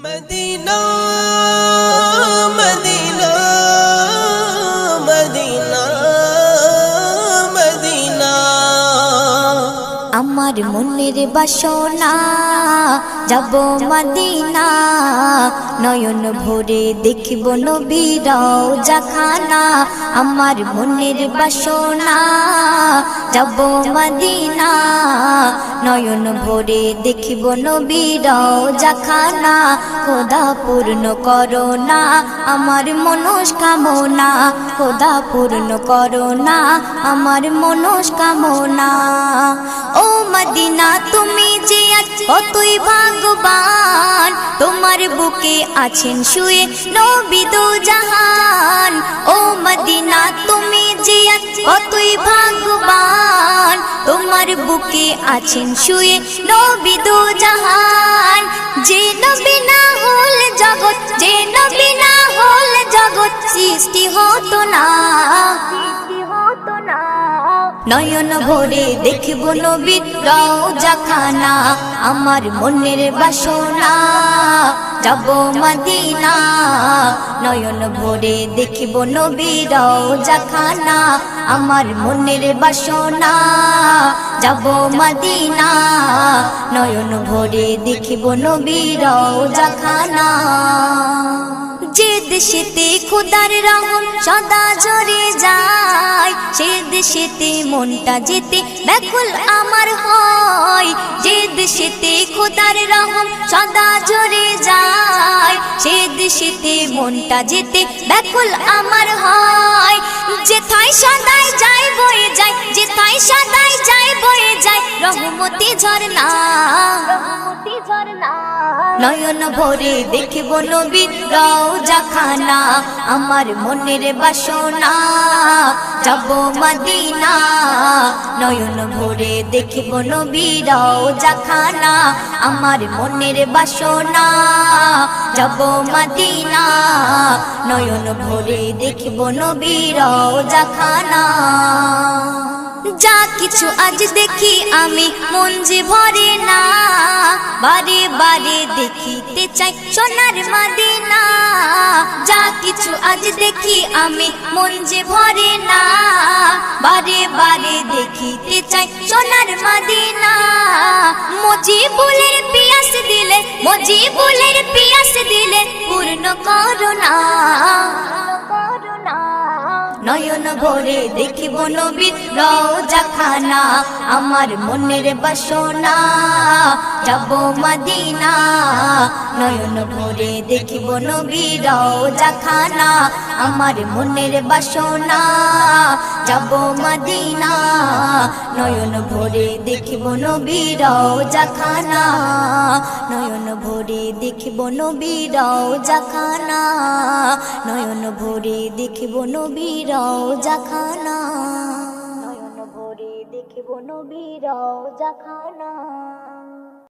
Medina Medina Medina Medina আমার মনের বাসনা যাব মদিনা, নয়ন ভরে দেখিব নবীর রওজাখানা। আমার মনের বাসনা যাব মদিনা, নয়ন ভরে দেখিব নবীর রওজাখানা। খোদা পূর্ণ করো না আমার মনস্কামনা, খোদা পূর্ণ করো না আমার মনস্কামনা। ও মদিনা তুমি যে আজ কতই ভাগ্যবান, তোমার বুকে আছেন শুয়ে নবী দো জাহান। ও মদিনা তুমি যে আজ কতই ভাগ্যবান, তোমার বুকে আছেন শুয়ে নবী দো জাহান। যে নবী না হল জগৎ, যে নবী না হল জগৎ সৃষ্টি হতো না। নয়ন ভরে দেখিব নবীর রওজাখানা, আমার মনের বাসনা যাব মদিনা। নয়ন ভরে দেখিব নবীর রওজাখানা, আমার মনের বাসনা যাব মদিনা। নয়ন ভরে দেখিব নবীর রওজাখানা। যে দেশেতে খোদার রহম সদা ঝরে যায়, সে দেশেতে মনটা যেতে ব্যাকুল আমার হয়। যে দেশেতে খোদার রহম সদা ঝরে যায়, সে দেশেতে মনটা যেতে ব্যাকুল আমার হয়। যেথায় সদাই যায় বয়ে যায়, যেথায় সদাই যায় বয়ে যায় রহমতি ঝরনা। নয়ন ভরে দেখিব নবীর রওজাখানা, আমার মনের বাসনা যাব মদিনা। নয়ন ভরে দেখিব নবীর রওজাখানা, আমার মনের বাসনা যাব মদিনা। নয়ন ভরে দেখিব নবীর রওজাখানা। যা কিছু আজ দেখি আমি মন যে ভরে না, বারে বারে দেখিতে চাই সোনার মদিনা। যা কিছু আজ দেখি আমি মন যে ভরে না, বারে বারে দেখিতে চাই সোনার মদিনা। মজিবুলের পিয়াস দিলে, মজিবুলের পিয়াস দিলে পূর্ণ করো না। নয়ন ভরে দেখিব নবীর রওজাখানা, আমার মনের বাসনা যাব মদিনা। নয়ন ভরে দেখিব নবীর রওজাখানা, আমার মনের বাসনা যাব মদিনা। নয়ন ভরে দেখিব নবীর রওজাখানা, নয়ন ভরে দেখিব নবীর রওজাখানা। নয়ন ভরে দেখিব নবীর রওজাখানা, নয়ন ভরে দেখিব নবীর রওজাখানা।